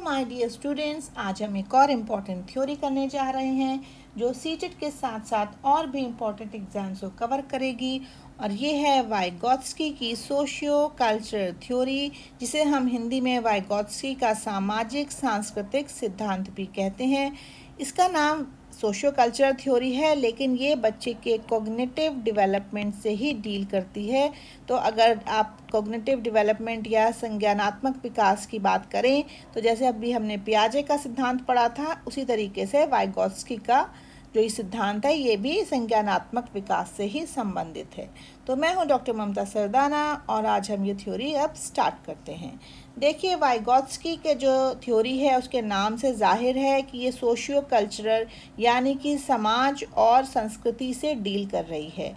My dear students, आज हम एक और इम्पॉर्टेंट थ्योरी करने जा रहे हैं जो सीटेट के साथ साथ और भी इम्पॉर्टेंट एग्जाम्स को कवर करेगी। और ये है वाइगॉत्स्की की सोशियो कल्चरल थ्योरी, जिसे हम हिंदी में वाइगॉत्स्की का सामाजिक सांस्कृतिक सिद्धांत भी कहते हैं। इसका नाम सोशियो कल्चरल थ्योरी है, लेकिन ये बच्चे के कॉग्निटिव डेवलपमेंट से ही डील करती है। तो अगर आप कॉग्निटिव डेवलपमेंट या संज्ञानात्मक विकास की बात करें तो जैसे अभी हमने पियाजे का सिद्धांत पढ़ा था, उसी तरीके से वाइगॉत्स्की का जो ये सिद्धांत है ये भी संज्ञानात्मक विकास से ही संबंधित है। तो मैं हूँ डॉक्टर ममता सरदाना और आज हम ये थ्योरी अब स्टार्ट करते हैं। देखिए, वाइगॉत्स्की के जो थ्योरी है उसके नाम से जाहिर है कि ये सोशियो कल्चरल यानी कि समाज और संस्कृति से डील कर रही है।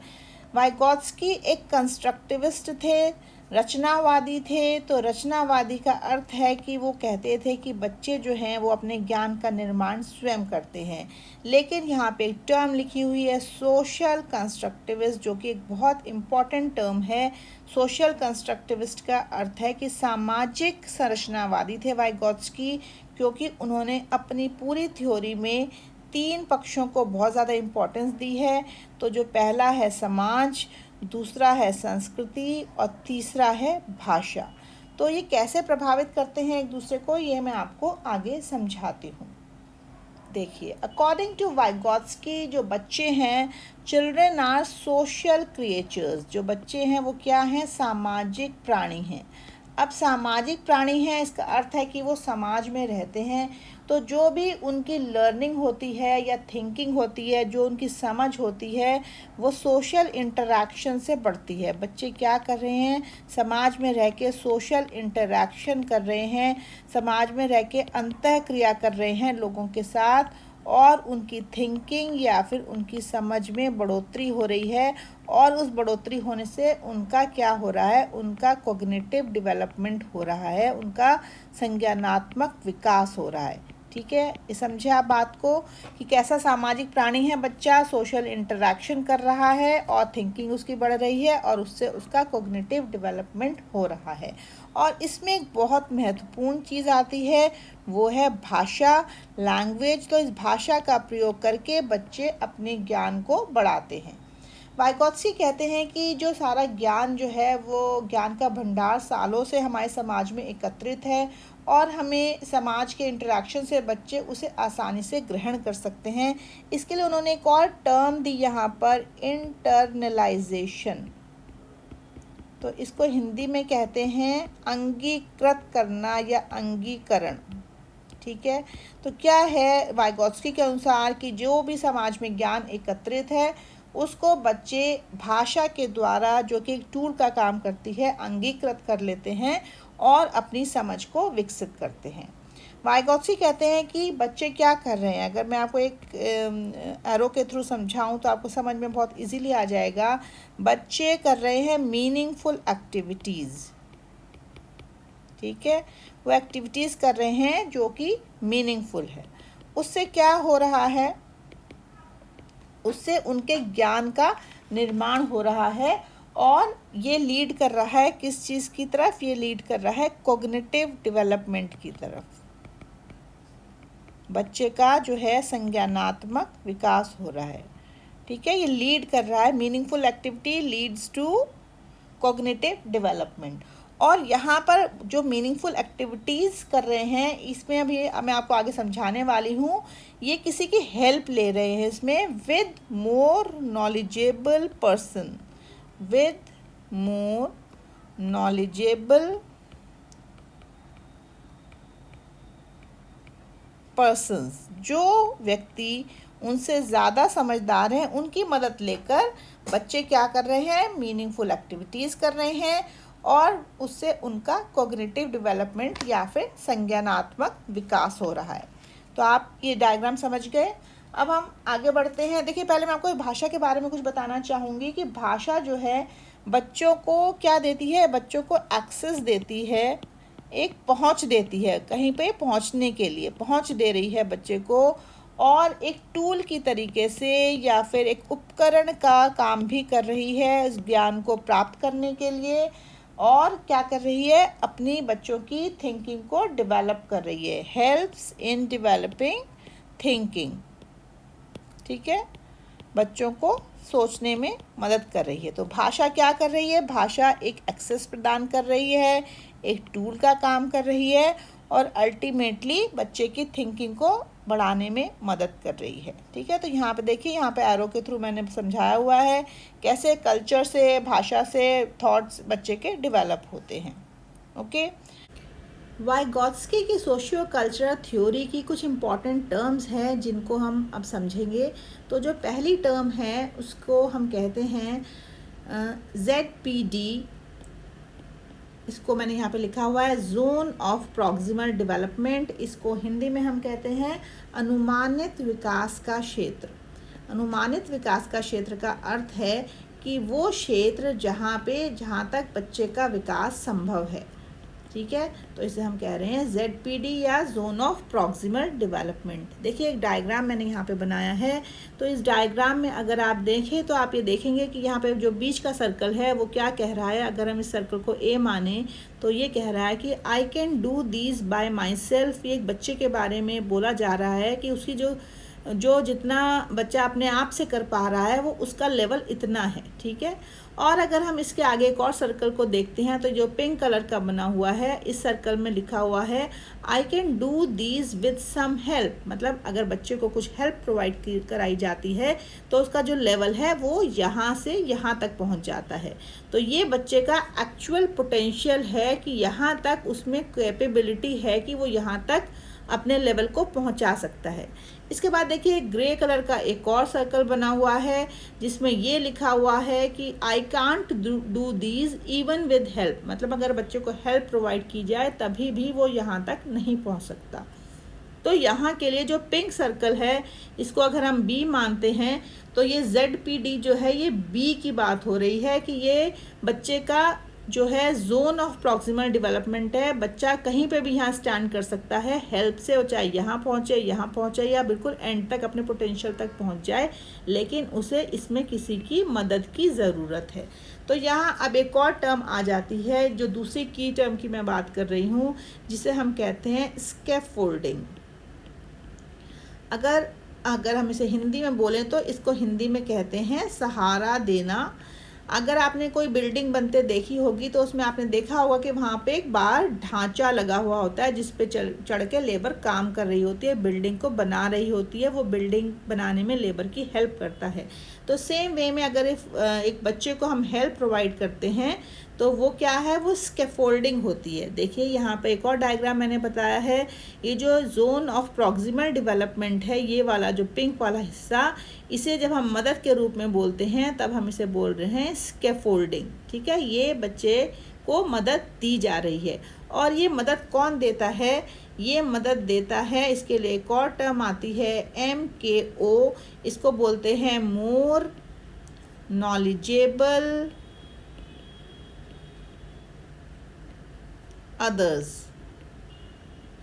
वाइगॉत्स्की एक कंस्ट्रक्टिविस्ट थे, रचनावादी थे। तो रचनावादी का अर्थ है कि वो कहते थे कि बच्चे जो हैं वो अपने ज्ञान का निर्माण स्वयं करते हैं। लेकिन यहाँ पे एक टर्म लिखी हुई है सोशल कंस्ट्रक्टिविस्ट, जो कि एक बहुत इम्पॉर्टेंट टर्म है। सोशल कंस्ट्रक्टिविस्ट का अर्थ है कि सामाजिक संरचनावादी थे वाइगॉत्स्की, क्योंकि उन्होंने अपनी पूरी थ्योरी में 3 पक्षों को बहुत ज़्यादा इम्पोर्टेंस दी है। तो जो पहला है समाज, दूसरा है संस्कृति और तीसरा है भाषा। तो ये कैसे प्रभावित करते हैं एक दूसरे को, ये मैं आपको आगे समझाती हूँ। देखिए, अकॉर्डिंग टू वाइगॉत्स्की जो बच्चे हैं, चिल्ड्रेन आर सोशल क्रिएचर्स। जो बच्चे हैं वो क्या हैं? सामाजिक प्राणी हैं। अब सामाजिक प्राणी हैं, इसका अर्थ है कि वो समाज में रहते हैं। तो जो भी उनकी लर्निंग होती है या थिंकिंग होती है, जो उनकी समझ होती है, वो सोशल इंटरैक्शन से बढ़ती है। बच्चे क्या कर रहे हैं? समाज में रह के सोशल इंटरैक्शन कर रहे हैं, समाज में रह के अंतःक्रिया कर रहे हैं लोगों के साथ, और उनकी थिंकिंग या फिर उनकी समझ में बढ़ोतरी हो रही है। और उस बढ़ोतरी होने से उनका क्या हो रहा है? उनका कॉग्निटिव डेवलपमेंट हो रहा है, उनका संज्ञानात्मक विकास हो रहा है। ठीक है, ये समझे आप बात को कि कैसा सामाजिक प्राणी है बच्चा? सोशल इंटरैक्शन कर रहा है और थिंकिंग उसकी बढ़ रही है और उससे उसका कॉग्निटिव डेवलपमेंट हो रहा है। और इसमें एक बहुत महत्वपूर्ण चीज़ आती है, वो है भाषा, लैंग्वेज। तो इस भाषा का प्रयोग करके बच्चे अपने ज्ञान को बढ़ाते हैं। वाइगॉत्स्की कहते हैं कि जो सारा ज्ञान जो है वो ज्ञान का भंडार सालों से हमारे समाज में एकत्रित है और हमें समाज के इंटरेक्शन से बच्चे उसे आसानी से ग्रहण कर सकते हैं। इसके लिए उन्होंने एक और टर्म दी यहाँ पर, इंटरनलाइजेशन। तो इसको हिंदी में कहते हैं अंगीकृत करना या अंगीकरण। ठीक है, तो क्या है वाइगॉत्स्की के अनुसार कि जो भी समाज में ज्ञान एकत्रित है उसको बच्चे भाषा के द्वारा, जो कि एक टूल का काम करती है, अंगीकृत कर लेते हैं और अपनी समझ को विकसित करते हैं। वाइगॉत्स्की कहते हैं कि बच्चे क्या कर रहे हैं, अगर मैं आपको एक एरो के थ्रू समझाऊं तो आपको समझ में बहुत इजीली आ जाएगा। बच्चे कर रहे हैं मीनिंगफुल एक्टिविटीज़। ठीक है, वो एक्टिविटीज़ कर रहे हैं जो कि मीनिंगफुल है। उससे क्या हो रहा है? उससे उनके ज्ञान का निर्माण हो रहा है और ये लीड कर रहा है किस चीज़ की तरफ? ये लीड कर रहा है कॉग्निटिव डेवलपमेंट की तरफ। बच्चे का जो है संज्ञानात्मक विकास हो रहा है। ठीक है, ये लीड कर रहा है, meaningful activity leads to cognitive development. और यहाँ पर जो मीनिंगफुल एक्टिविटीज़ कर रहे हैं, इसमें अभी मैं आपको आगे समझाने वाली हूँ, ये किसी की हेल्प ले रहे हैं इसमें, with more knowledgeable person, with more knowledgeable persons. जो व्यक्ति उनसे ज़्यादा समझदार हैं उनकी मदद लेकर बच्चे क्या कर रहे हैं? मीनिंगफुल एक्टिविटीज़ कर रहे हैं और उससे उनका कॉग्निटिव डेवलपमेंट या फिर संज्ञानात्मक विकास हो रहा है। तो आप ये डायग्राम समझ गए। अब हम आगे बढ़ते हैं। देखिए, पहले मैं आपको भाषा के बारे में कुछ बताना चाहूँगी कि भाषा जो है बच्चों को क्या देती है? बच्चों को एक्सेस देती है, एक पहुंच देती है, कहीं पे पहुंचने के लिए पहुंच दे रही है बच्चे को, और एक टूल की तरीके से या फिर एक उपकरण का काम भी कर रही है इस ज्ञान को प्राप्त करने के लिए। और क्या कर रही है, अपनी बच्चों की थिंकिंग को डेवलप कर रही है, हेल्प्स इन डेवलपिंग थिंकिंग। ठीक है, बच्चों को सोचने में मदद कर रही है। तो भाषा क्या कर रही है, भाषा एक एक्सेस प्रदान कर रही है, एक टूल का काम कर रही है और अल्टीमेटली बच्चे की थिंकिंग को बढ़ाने में मदद कर रही है। ठीक है, तो यहाँ पे देखिए, यहाँ पे एरो के थ्रू मैंने समझाया हुआ है कैसे कल्चर से, भाषा से थॉट्स बच्चे के डेवलप होते हैं। ओके, वाइगॉत्स्की की सोशियो कल्चरल थ्योरी की कुछ इम्पॉर्टेंट टर्म्स हैं जिनको हम अब समझेंगे। तो जो पहली टर्म है उसको हम कहते हैं ZPD। इसको मैंने यहाँ पे लिखा हुआ है, जोन ऑफ प्रॉक्सिमल डेवलपमेंट। इसको हिंदी में हम कहते हैं अनुमानित विकास का क्षेत्र। अनुमानित विकास का क्षेत्र का अर्थ है कि वो क्षेत्र जहाँ तक बच्चे का विकास संभव है। ठीक है, तो इसे हम कह रहे हैं ZPD या जोन ऑफ प्रॉक्सिमल डेवलपमेंट। देखिए, एक डायग्राम मैंने यहाँ पे बनाया है। तो इस डायग्राम में अगर आप देखें तो आप ये देखेंगे कि यहाँ पे जो बीच का सर्कल है वो क्या कह रहा है। अगर हम इस सर्कल को A माने तो ये कह रहा है कि आई can do this by my self. ये एक बच्चे के बारे में बोला जा रहा है कि उसकी जो जितना बच्चा अपने आप से कर पा रहा है वो उसका लेवल इतना है। ठीक है, और अगर हम इसके आगे एक और सर्कल को देखते हैं तो जो पिंक कलर का बना हुआ है, इस सर्कल में लिखा हुआ है I can do these with some help. मतलब अगर बच्चे को कुछ हेल्प प्रोवाइड कराई जाती है तो उसका जो लेवल है वो यहाँ से यहाँ तक पहुँच जाता है। तो ये बच्चे का एक्चुअल पोटेंशियल है कि यहाँ तक उसमें कैपेबिलिटी है कि वो यहाँ तक अपने लेवल को पहुंचा सकता है। इसके बाद देखिए, ग्रे कलर का एक और सर्कल बना हुआ है जिसमें ये लिखा हुआ है कि I can't do these even with help. मतलब अगर बच्चे को हेल्प प्रोवाइड की जाए तभी भी वो यहाँ तक नहीं पहुँच सकता। तो यहाँ के लिए जो पिंक सर्कल है इसको अगर हम B मानते हैं तो ये ZPD जो है ये B की बात हो रही है कि ये बच्चे का जो है जोन ऑफ प्रॉक्सिमल डेवलपमेंट है। बच्चा कहीं पे भी यहाँ स्टैंड कर सकता है हेल्प से, वो चाहे यहाँ पहुँचे या बिल्कुल एंड तक अपने पोटेंशियल तक पहुँच जाए, लेकिन उसे इसमें किसी की मदद की ज़रूरत है। तो यहाँ अब एक और टर्म आ जाती है जो दूसरी की टर्म की मैं बात कर रही हूँ, जिसे हम कहते हैं स्कैफोल्डिंग। अगर हम इसे हिंदी में बोलें तो इसको हिंदी में कहते हैं सहारा देना। अगर आपने कोई बिल्डिंग बनते देखी होगी तो उसमें आपने देखा होगा कि वहाँ पे एक बार ढांचा लगा हुआ होता है जिस पे चढ़ के लेबर काम कर रही होती है, बिल्डिंग को बना रही होती है, वो बिल्डिंग बनाने में लेबर की हेल्प करता है। तो सेम वे में अगर एक बच्चे को हम हेल्प प्रोवाइड करते हैं तो वो क्या है, वो स्कैफोल्डिंग होती है। देखिए, यहाँ पे एक और डायग्राम मैंने बताया है। ये जो जोन ऑफ प्रॉक्सिमल डेवलपमेंट है, ये वाला जो पिंक वाला हिस्सा, इसे जब हम मदद के रूप में बोलते हैं तब हम इसे बोल रहे हैं स्कैफोल्डिंग। ठीक है, ये बच्चे को मदद दी जा रही है। और ये मदद कौन देता है, ये मदद देता है, इसके लिए एक और टर्म आती है MKO। इसको बोलते हैं मोर नॉलेजेबल अदर्स।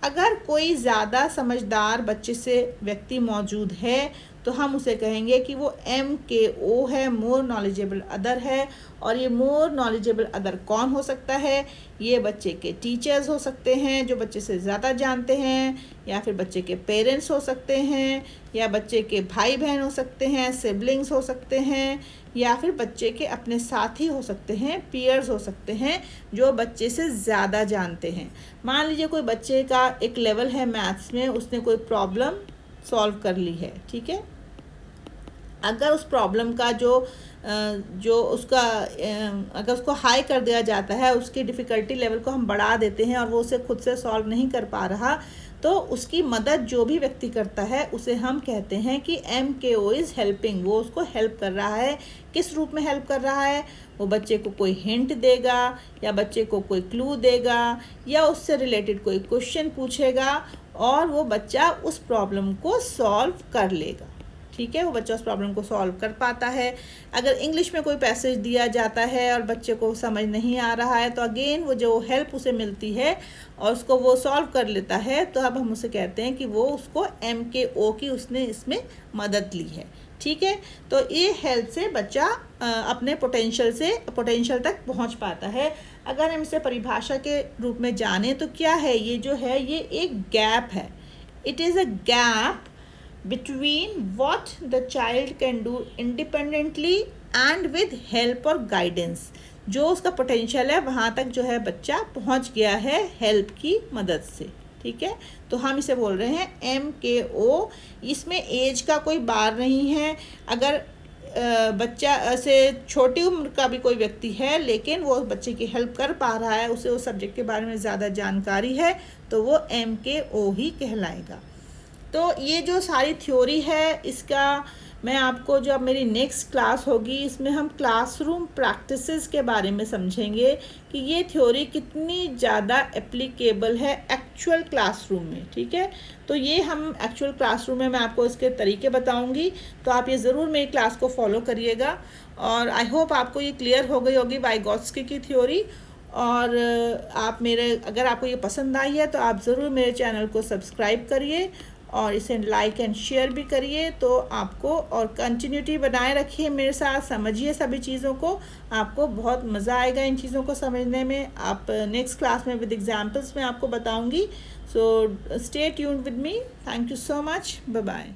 अगर कोई ज़्यादा समझदार बच्चे से व्यक्ति मौजूद है तो हम उसे कहेंगे कि वो MKO है, मोर नॉलेजेबल अदर है। और ये मोर नॉलेजेबल अदर कौन हो सकता है, ये बच्चे के टीचर्स हो सकते हैं जो बच्चे से ज़्यादा जानते हैं, या फिर बच्चे के पेरेंट्स हो सकते हैं, या बच्चे के भाई बहन हो सकते हैं, सिबलिंग्स हो सकते हैं, या फिर बच्चे के अपने साथी हो सकते हैं, पीयर्स हो सकते हैं जो बच्चे से ज़्यादा जानते हैं। मान लीजिए कोई बच्चे का एक लेवल है मैथ्स में, उसने कोई प्रॉब्लम सॉल्व कर ली है। ठीक है, अगर उस प्रॉब्लम का अगर उसको हाई कर दिया जाता है, उसकी डिफ़िकल्टी लेवल को हम बढ़ा देते हैं और वो उसे खुद से सॉल्व नहीं कर पा रहा, तो उसकी मदद जो भी व्यक्ति करता है उसे हम कहते हैं कि MKO इज़ हेल्पिंग। वो उसको हेल्प कर रहा है। किस रूप में हेल्प कर रहा है, वो बच्चे को कोई हिंट देगा, या बच्चे को कोई क्लू देगा, या उससे रिलेटेड कोई क्वेश्चन पूछेगा और वो बच्चा उस प्रॉब्लम को सॉल्व कर लेगा। ठीक है, वो बच्चा उस प्रॉब्लम को सॉल्व कर पाता है। अगर इंग्लिश में कोई पैसेज दिया जाता है और बच्चे को समझ नहीं आ रहा है तो अगेन वो जो हेल्प उसे मिलती है और उसको वो सॉल्व कर लेता है, तो अब हम उसे कहते हैं कि वो उसको MKO की उसने इसमें मदद ली है। ठीक है, तो ये हेल्प से बच्चा अपने पोटेंशियल तक पहुंच पाता है। अगर हम इसे परिभाषा के रूप में जाने तो क्या है, ये जो है ये एक गैप है. It is a gap between what the child can do independently and with help और guidance. जो उसका पोटेंशियल है वहाँ तक जो है बच्चा पहुँच गया है हेल्प की मदद से. ठीक है, तो हम इसे बोल रहे हैं MKO. इसमें एज का कोई बार नहीं है. अगर बच्चा से छोटी उम्र का भी कोई व्यक्ति है लेकिन वो बच्चे की हेल्प कर पा रहा है, उसे उस सब्जेक्ट के बारे में ज़्यादा जानकारी है, तो वो MKO ही कहलाएगा. तो ये जो सारी थ्योरी है इसका मैं आपको, जो अब मेरी नेक्स्ट क्लास होगी इसमें हम क्लासरूम प्रैक्टिसेस के बारे में समझेंगे कि ये थ्योरी कितनी ज़्यादा एप्लीकेबल है एक्चुअल क्लासरूम में. ठीक है, तो ये हम एक्चुअल क्लासरूम में मैं आपको इसके तरीके बताऊंगी, तो आप ये ज़रूर मेरी क्लास को फॉलो करिएगा. और आई होप आपको ये क्लियर हो गई होगी वाइगॉत्स्की की थ्योरी. और आप मेरे, अगर आपको ये पसंद आई है तो आप ज़रूर मेरे चैनल को सब्सक्राइब करिए और इसे लाइक एंड शेयर भी करिए, तो आपको और कंटिन्यूटी बनाए रखिए मेरे साथ, समझिए सभी चीज़ों को. आपको बहुत मज़ा आएगा इन चीज़ों को समझने में. आप नेक्स्ट क्लास में विद एग्जांपल्स में आपको बताऊंगी. So stay tuned with me. Thank you so much. Bye bye.